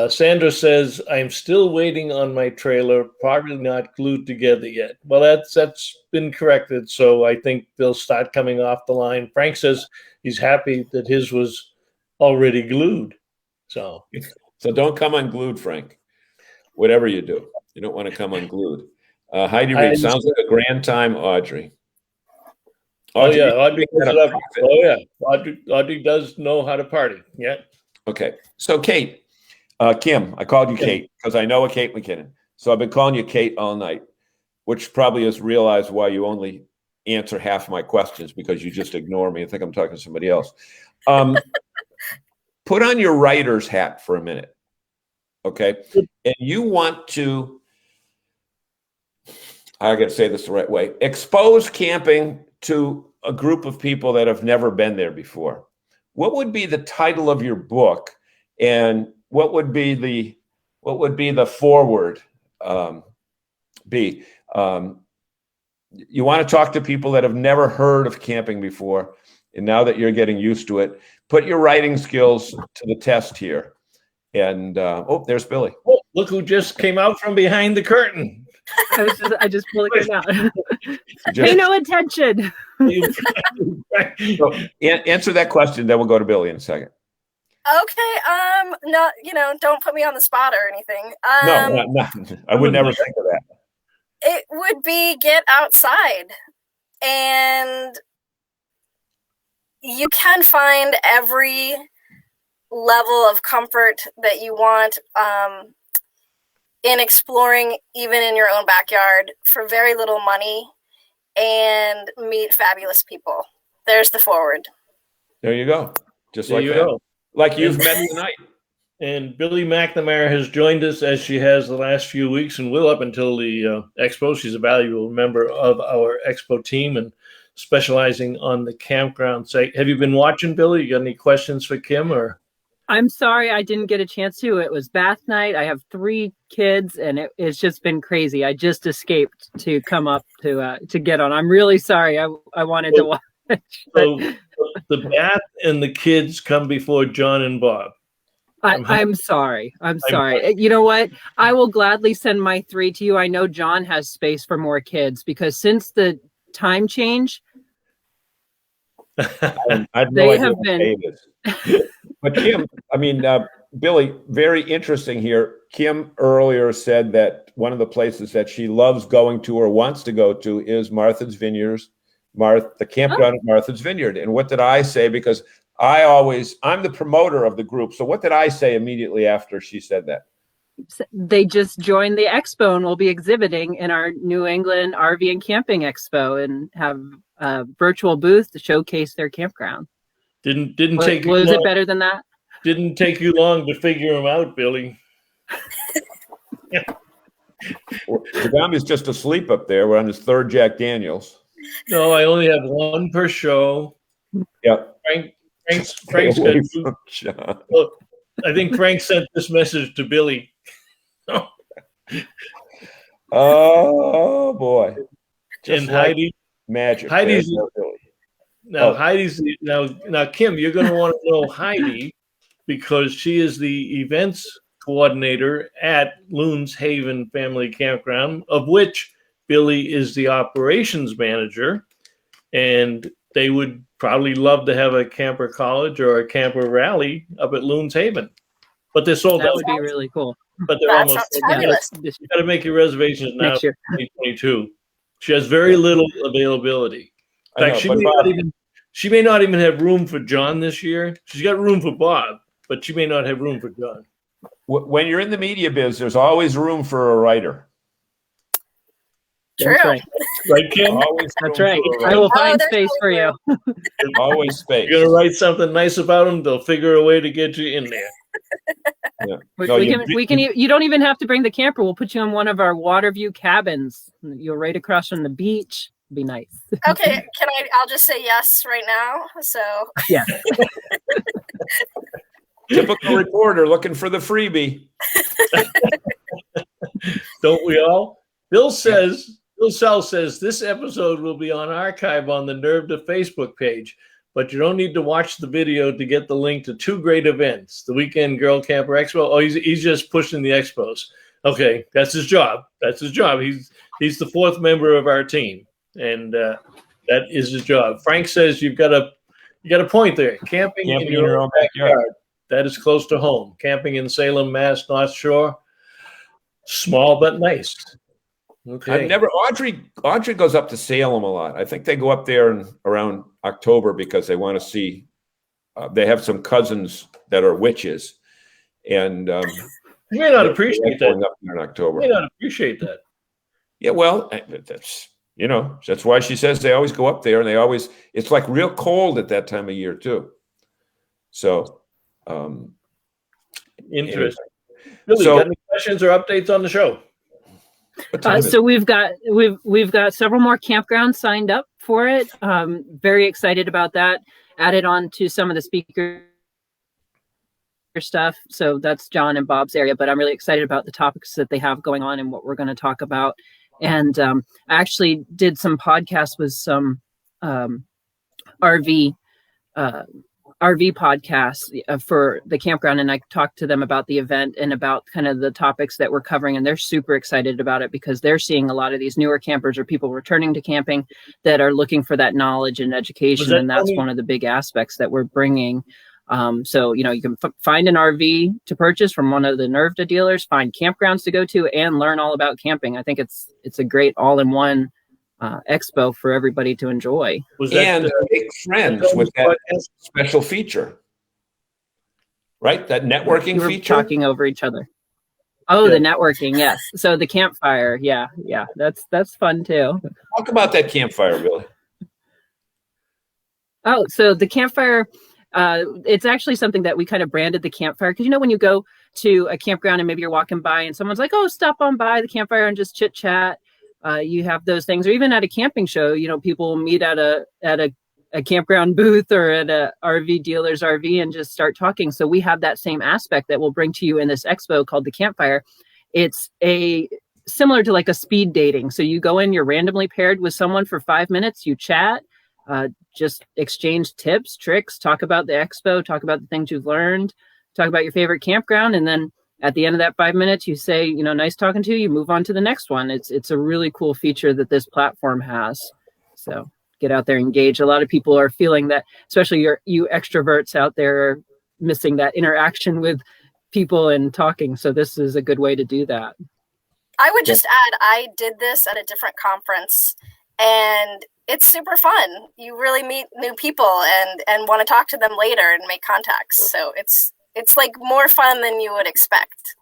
Sandra says, I'm still waiting on my trailer, probably not glued together yet. Well, that's been corrected, so I think they'll start coming off the line. Frank says he's happy that his was already glued. So don't come unglued, Frank. Whatever you do, you don't want to come unglued. Heidi Reed, sounds like a grand time, Audrey. Audrey Audrey does know how to party. Yeah. Okay. So Kate. Kim, I called you Kate because I know a Kate McKinnon. So I've been calling you Kate all night, which probably has realized why you only answer half my questions, because you just ignore me and think I'm talking to somebody else. Put on your writer's hat for a minute, okay? And you want to, I got to say this the right way, expose camping to a group of people that have never been there before. What would be the title of your book, and what would be the forward be? You want to talk to people that have never heard of camping before, and now that you're getting used to it, put your writing skills to the test here. And there's Billy. Oh, look who just came out from behind the curtain. I just pulled it out. Pay no attention. So, answer that question, then we'll go to Billy in a second. Okay. No, don't put me on the spot or anything. No, I would never think of that. It would be get outside, and you can find every level of comfort that you want in exploring, even in your own backyard, for very little money, and meet fabulous people. There's the forward. There you go. Just there like you that. Go. Like you've met tonight. And Billy McNamara has joined us, as she has the last few weeks and will up until the expo. She's a valuable member of our expo team and specializing on the campground site. Have you been watching, Billy? You got any questions for Kim? Or I'm sorry I didn't get a chance to. It was bath night. I have 3 kids, and it's just been crazy. I just escaped to come up to get on. I'm really sorry. I wanted to watch. So the bath and the kids come before John and Bob. I'm sorry. I'm sorry. You know what? I will gladly send my 3 to you. I know John has space for more kids, because since the time change, I have no idea what day it is. But Kim, I mean, Billy, very interesting here. Kim earlier said that one of the places that she loves going to or wants to go to is Martha's Vineyards, the campground at Martha's Vineyard. And what did I say? Because I'm the promoter of the group. So what did I say immediately after she said that? They just joined the expo and will be exhibiting in our New England RV and Camping Expo and have a virtual booth to showcase their campground. Didn't take you was long. It better than that? Didn't take you long to figure them out, Billy. Dom is just asleep up there. We're on his third Jack Daniels. No, I only have one per show. Yeah. Frank's got two. John. Well, I think Frank sent this message to Billy. Oh boy. Just And like Heidi. magic. Heidi's now Oh. Heidi's now Kim, you're going to want to know Heidi because she is the events coordinator at Loons Haven Family Campground, of which Billy is the operations manager, and they would probably love to have a camper college or a camper rally up at Loons Haven, but they're sold out. That would be really cool. But they're That almost sounds sold out. fabulous. You got to make your reservations now. Next year. 2022. She has very little availability. In I fact, know, she may not even have room for John this year. She's got room for Bob, but she may not have room for John. when you're in the media biz, there's always room for a writer. True. That's right. Right, Kim? Always That's room right. for a I will writer. find there's space for you. Always space. You're going to write something nice about them, they'll figure a way to get you in there. Yeah. We No, can. You don't even have to bring the camper. We'll put you in one of our water view cabins. You're right across from the beach. It'd be nice. Okay, I'll just say yes right now. So Yeah. Typical reporter looking for the freebie. Don't we all? Bill Sell says this episode will be on archive on the Nerve to Facebook page, but you don't need to watch the video to get the link to two great events: the Weekend Girl Camper Expo. Oh, he's just pushing the expos. Okay, that's his job. That's his job. He's the fourth member of our team, and that is his job. Frank says you got a point there. Camping in your own backyard. That is close to home. Camping in Salem, Mass, North Shore. Small but nice. Okay. I've never. Audrey goes up to Salem a lot. I think they go up there around October because they want to see. They have some cousins that are witches, and you may not appreciate that. Up there in October. You may not appreciate that. Yeah, well, that's that's why she says they always go up there, and it's like real cold at that time of year too. So, interesting. Billy, got any questions or updates on the show? So we've got several more campgrounds signed up for it. Very excited about that. Added on to some of the speaker stuff. So that's John and Bob's area, but I'm really excited about the topics that they have going on and what we're going to talk about. And I actually did some podcasts with some RV podcasts for the campground, and I talked to them about the event and about kind of the topics that we're covering, and they're super excited about it because they're seeing a lot of these newer campers or people returning to camping that are looking for that knowledge and education, and that's one of the big aspects that we're bringing. So you can find an RV to purchase from one of the NERVTA dealers, find campgrounds to go to, and learn all about camping. I think it's a great all-in-one expo for everybody to enjoy. And make friends with that special feature, right? That networking feature. Talking over each other. Oh, the networking, yes. So the campfire, yeah, that's fun too. Talk about that campfire, Billy. Oh, so the campfire, it's actually something that we kind of branded the campfire because when you go to a campground and maybe you're walking by and someone's like, "Oh, stop on by the campfire and just chit chat." You have those things, or even at a camping show, people meet at a campground booth or at a RV dealer's RV and just start talking. So we have that same aspect that we'll bring to you in this expo called the Campfire. It's similar to like a speed dating. So you go in, you're randomly paired with someone for 5 minutes, you chat, just exchange tips, tricks, talk about the expo, talk about the things you've learned, talk about your favorite campground, and then at the end of that 5 minutes, you say, nice talking to you. You move on to the next one. It's a really cool feature that this platform has. So get out there, engage. A lot of people are feeling that, especially you extroverts out there, are missing that interaction with people and talking. So this is a good way to do that. I would just add, I did this at a different conference, and it's super fun. You really meet new people and want to talk to them later and make contacts. So it's like more fun than you would expect.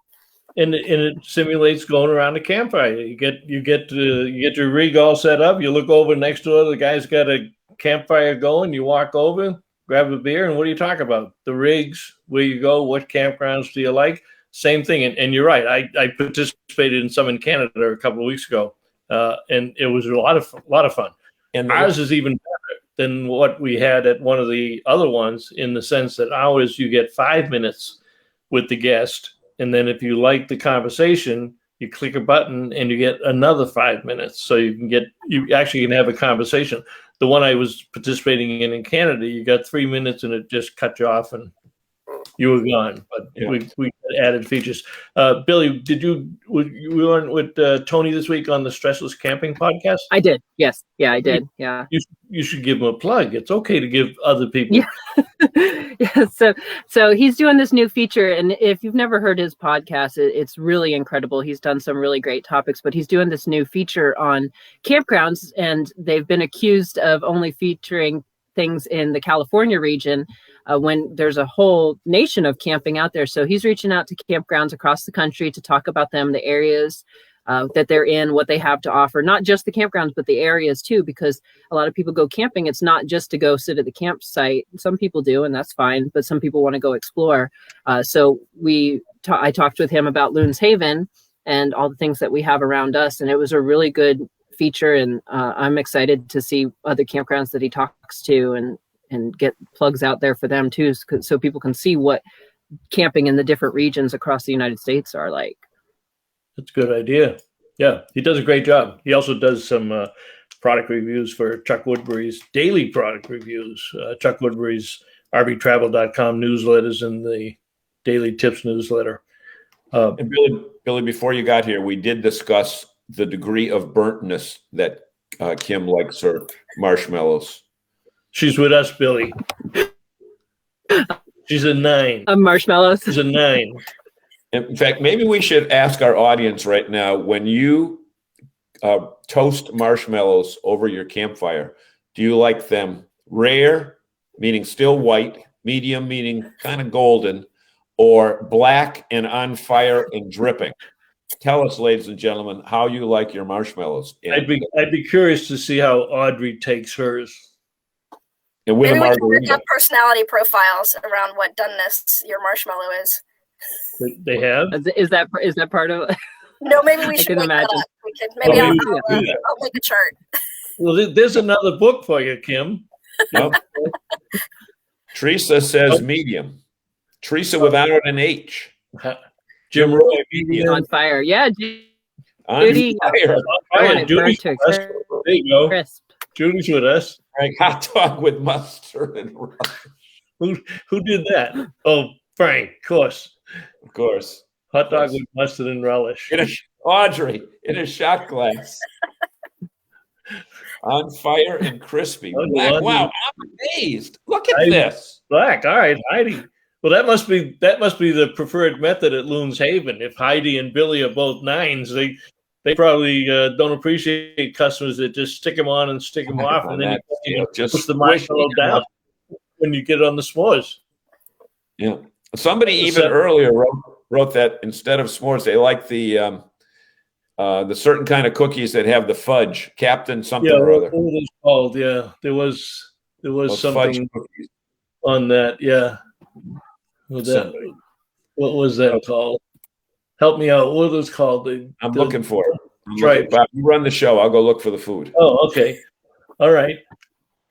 And it simulates going around a campfire. You get your rig all set up. You look over next door, the guy's got a campfire going. You walk over, grab a beer, and what do you talk about? The rigs, where you go, what campgrounds do you like? Same thing. And you're right. I participated in some in Canada a couple of weeks ago, and it was a lot of fun. And ours is even better than what we had at one of the other ones, in the sense that ours, you get 5 minutes with the guest. And then if you like the conversation, you click a button and you get another 5 minutes. So you actually can have a conversation. The one I was participating in Canada, you got 3 minutes and it just cut you off and you were gone. But we added features. Billy, you were with Tony this week on the Stressless Camping podcast? I did. Yes. Yeah, I did. Yeah. You should give him a plug. It's okay to give other people. Yeah. So he's doing this new feature, and if you've never heard his podcast, it's really incredible. He's done some really great topics, but he's doing this new feature on campgrounds, and they've been accused of only featuring things in the California region when there's a whole nation of camping out there. So he's reaching out to campgrounds across the country to talk about them, the areas that they're in, what they have to offer, not just the campgrounds, but the areas too, because a lot of people go camping. It's not just to go sit at the campsite. Some people do, and that's fine, but some people want to go explore. So I talked with him about Loons Haven and all the things that we have around us, and it was a really good feature, and I'm excited to see other campgrounds that he talks to and get plugs out there for them too, so people can see what camping in the different regions across the United States are like. That's a good idea. Yeah, he does a great job. He also does some product reviews for Chuck Woodbury's daily product reviews. Chuck Woodbury's RVtravel.com newsletters and the daily tips newsletter. And Billy, before you got here, we did discuss the degree of burntness that Kim likes her marshmallows. She's with us, Billy. She's a 9. Marshmallows. She's a 9. In fact, maybe we should ask our audience right now, when you toast marshmallows over your campfire, do you like them rare, meaning still white, medium, meaning kind of golden, or black and on fire and dripping? Tell us, ladies and gentlemen, how you like your marshmallows. I'd be curious to see how Audrey takes hers. And with Maybe a we can margarita. have personality profiles around what doneness your marshmallow is. They have? Is that part of it? No, maybe we I should can make imagine. that up. We could, maybe maybe I'll make a chart. Well, there's another book for you, Kim. Nope. Teresa says medium. Teresa without an H. Jim Roy, medium. On fire. Yeah. On Judy. fire. Right, Judy's burnt with us. to There you go. crisp. Judy's with us. Frank, hot dog with mustard and relish. Who did that? Oh, Frank, of course. Of course. Hot dog with mustard and relish. Audrey, in a shot glass. On fire and crispy. Black. Wow, I'm amazed. Look at this. Black. All right, Heidi. Well, that must be the preferred method at Loons Haven. If Heidi and Billy are both 9s, they probably don't appreciate customers that just stick them on and stick them off, and then you just push the marshmallow down when you get on the s'mores. Yeah. Somebody even earlier wrote that instead of s'mores, they like the certain kind of cookies that have the fudge, Captain something or other. What was it called? Yeah, there was something on that. Yeah. What was that called? Help me out. What was it called? I'm looking for it. Right. Bob, you run the show. I'll go look for the food. Oh, okay. All right.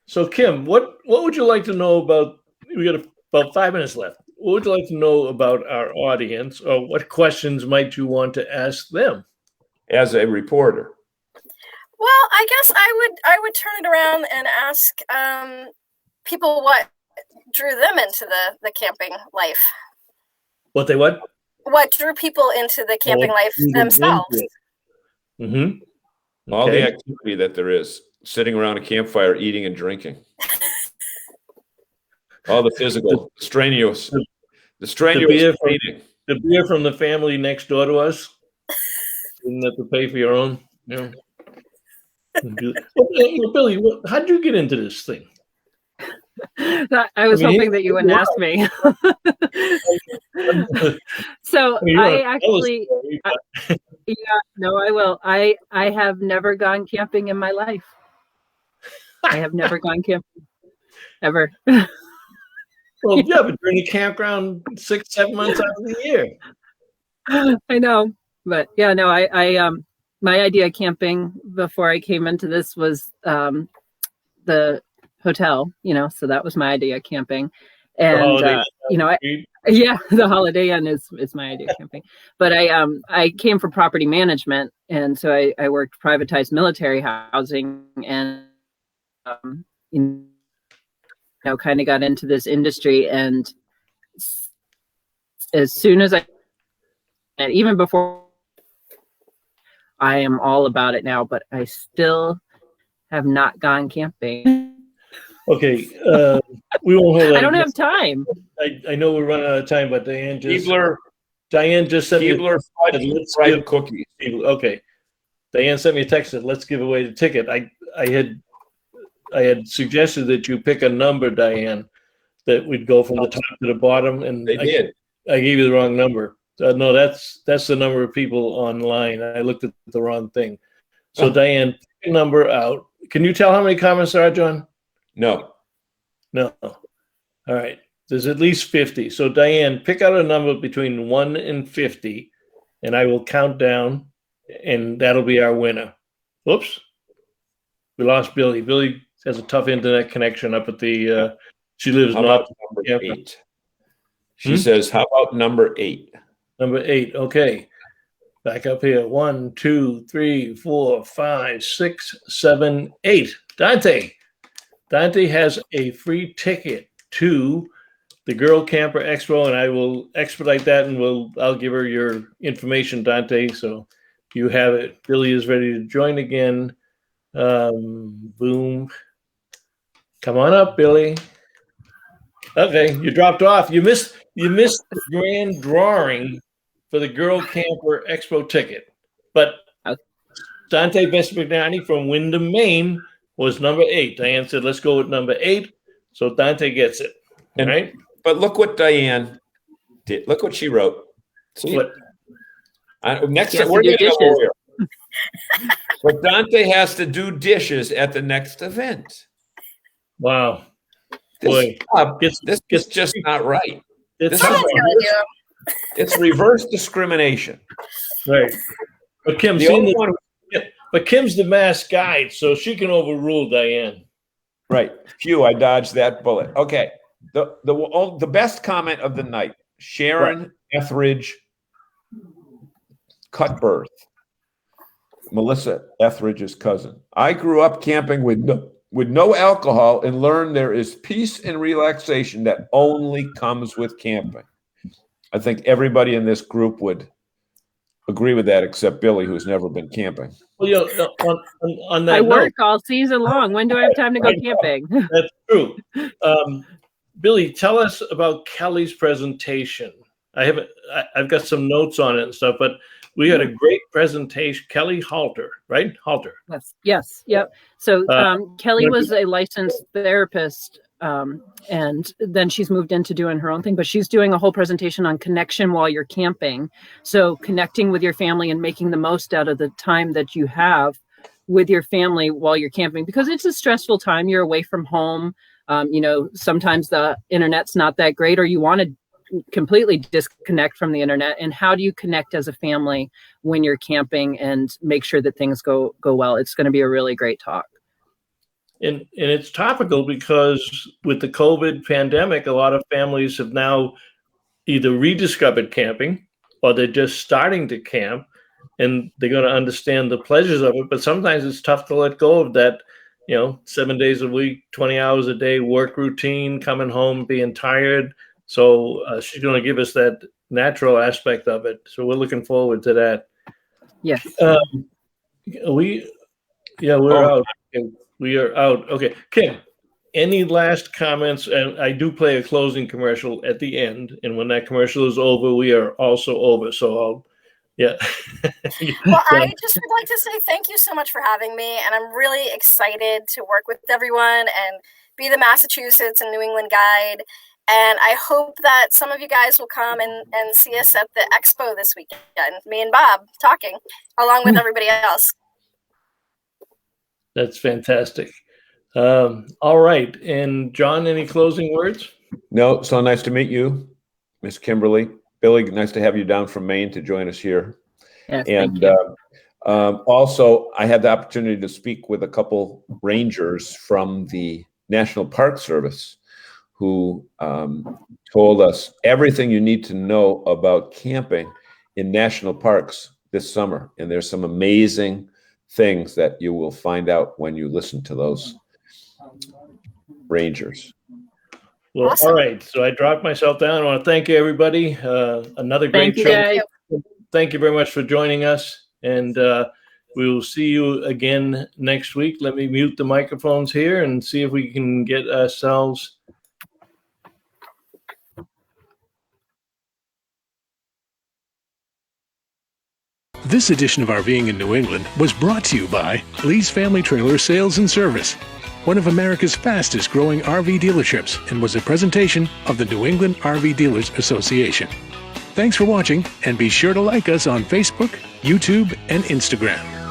So, Kim, what would you like to know about? We got about 5 minutes left. What would you like to know about our audience, or what questions might you want to ask them? As a reporter. Well, I guess I would turn it around and ask people what drew them into the camping life. What they what? What drew people into the camping life themselves? All the activity that there is, sitting around a campfire, eating and drinking. All the physical, the strenuous beer eating. the beer from the family next door to us. Didn't have to pay for your own. Yeah. Hey, Billy, how'd you get into this thing? I was hoping that you wouldn't ask me. So I actually, I will. I have never gone camping in my life. I have never gone camping ever. Well, yeah, but you're in a campground 6-7 months out of the year. I know, but yeah, no, I my idea of camping before I came into this was the hotel, so that was my idea of camping. And the Holiday Inn is my idea of camping. But I came from property management, and so I worked privatized military housing, and kind of got into this industry. And as soon as and even before, I am all about it now, but I still have not gone camping. Okay, we won't hold. I don't have time. I know we're running out of time, but Diane just sent me fried cookies. Okay, Diane sent me a text that let's give away the ticket. I had suggested that you pick a number, Diane, that would go from the top to the bottom, and they did. I gave you the wrong number. No, that's the number of people online. I looked at the wrong thing. So Diane, pick a number out. Can you tell how many comments there are, John? No. All right. There's at least 50. So Diane, pick out a number between 1 and 50, and I will count down, and that'll be our winner. Whoops. We lost Billy. Billy has a tough internet connection up at the she lives not number 8. She says, how about number 8? Number 8. Okay. Back up here. 1, 2, 3, 4, 5, 6, 7, 8. Dante has a free ticket to the Girl Camper Expo, and I will expedite that, and I'll give her your information, Dante, so you have it. Billy is ready to join again. Boom. Come on up, Billy. Okay, you dropped off. You missed the grand drawing for the Girl Camper Expo ticket. But Dante Vespagani from Windham, Maine was number 8. Diane said, let's go with number 8. So Dante gets it. All right. But look what Diane did. Look what she wrote. See? We're going to go. But Dante has to do dishes at the next event. Wow. This is just not right. It's reverse discrimination. Right. But Kim's the mass guide, so she can overrule Diane. Right. Phew, I dodged that bullet. Okay. The best comment of the night, Sharon Etheridge Cutbirth, Melissa Etheridge's cousin. I grew up camping with no alcohol and learned there is peace and relaxation that only comes with camping. I think everybody in this group would agree with that, except Billy, who's never been camping. Well, on that I work all season long. When do I have time to go camping? That's true. Billy, tell us about Kelly's presentation. I've got some notes on it and stuff, but we had a great presentation. Kelly Halter, right? Halter. Yes. Yep. So Kelly was a licensed therapist, and then she's moved into doing her own thing, but she's doing a whole presentation on connection while you're camping. So connecting with your family and making the most out of the time that you have with your family while you're camping, because it's a stressful time. You're away from home. Sometimes the internet's not that great, or you want to completely disconnect from the internet. And how do you connect as a family when you're camping and make sure that things go well? It's going to be a really great talk. And it's topical because with the COVID pandemic, a lot of families have now either rediscovered camping or they're just starting to camp, and they're going to understand the pleasures of it. But sometimes it's tough to let go of that, 7 days a week, 20 hours a day work routine, coming home, being tired. So she's going to give us that natural aspect of it. So we're looking forward to that. Yes. We're out. We are out. Okay, Kim, any last comments? And I do play a closing commercial at the end. And when that commercial is over, we are also over. So yeah. Well, I just would like to say thank you so much for having me. And I'm really excited to work with everyone and be the Massachusetts and New England guide. And I hope that some of you guys will come and see us at the expo this weekend. Me and Bob talking along with everybody else. That's fantastic. All right. And John, any closing words? No, so nice to meet you, Miss Kimberly. Billy, nice to have you down from Maine to join us here. Yes, And thank you. also, I had the opportunity to speak with a couple rangers from the National Park Service who told us everything you need to know about camping in national parks this summer. And there's some amazing things that you will find out when you listen to those rangers. Well, Awesome. All right. So I dropped myself down. I want to thank you, everybody. Another great Thank you, show. guys. Thank you very much for joining us. And we will see you again next week. Let me mute the microphones here and see if we can get ourselves. This edition of RVing in New England was brought to you by Lee's Family Trailer Sales and Service, one of America's fastest growing RV dealerships, and was a presentation of the New England RV Dealers Association. Thanks for watching, and be sure to like us on Facebook, YouTube, and Instagram.